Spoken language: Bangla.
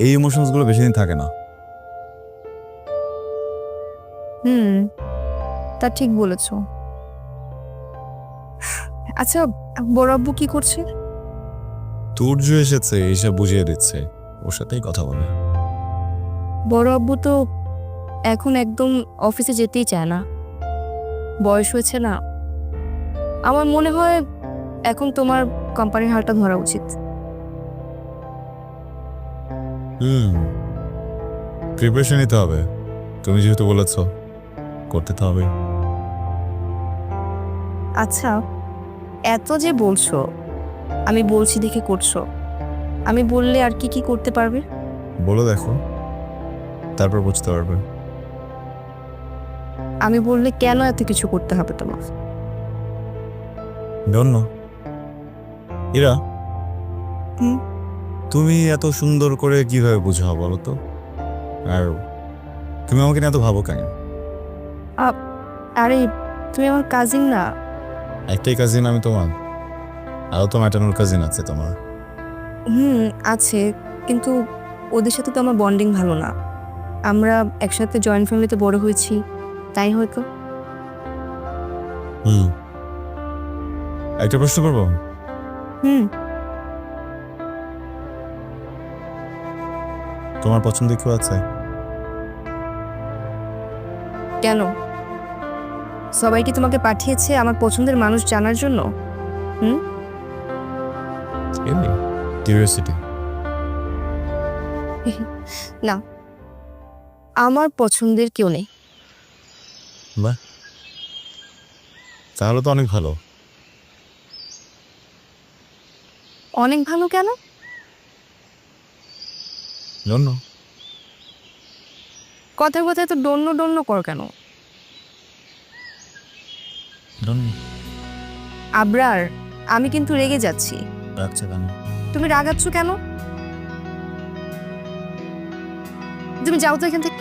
এই ইমোশনস গুলো বেশি দিন থাকে না। তা ঠিক বলেছ। আচ্ছা, বড় আব্বু কি করছে? তুর্য এসেছে, এসব বুঝিয়ে দিচ্ছে, ওর সাথেই কথা বলে। বড় আব্বু তো এখন একদম অফিসে যেতেই চায় না, বয়স হয়েছে না। আমার মনে হয় এখন তোমার কোম্পানির হালটা ধরা উচিত। প্রিপারেশন নিতে হবে, তুমি যেহেতু বলেছ, করতে তো হবে। আচ্ছা, এত যে বলছো, আমি বলছি দেখে করছো, আমি বললে আর কি কি করতে পারবে? বলে দেখো, তারপর বুঝতে পারবে। আমি বললে কেন এত কিছু করতে হবে তোমার? জন্য ইরা, হুম। তুমি এত সুন্দর করে কিভাবে বুঝাও বলো তো? আর তুমি আমাকে নিয়ে এত ভাবো কেন? আরে, তুমি আমার কাজিন না? একটাই কাজিন আমি তোমার, আরও তো ম্যাটার্নাল কাজিন আছে তোমার। আছে, কিন্তু ওদের সাথে তো আমার বন্ডিং ভালো না। আমরা একসাথে জয়েন্ট ফ্যামিলিতে বড় হয়েছি, তাই হয়তো। একটা প্রশ্ন করবো? হুম। তোমার পছন্দের কেউ আছে? কেন? সবাই কি তোমাকে পাঠিয়েছে আমার পছন্দের মানুষ জানার জন্য? হুম। এমনি কিউরিওসিটি। না, আমার পছন্দের কেউ নেই। বাহ, তাহলে তো অনেক ভালো। অনেক ভালো কেন? জন্য কথায় কথায় তো ডন্য ডন্য কর কেন? জন্য আবরার, আমি কিন্তু রেগে যাচ্ছি। রাখছে কেন? তুমি রাগাচ্ছ কেন? তুমি যাও তো এখান থেকে।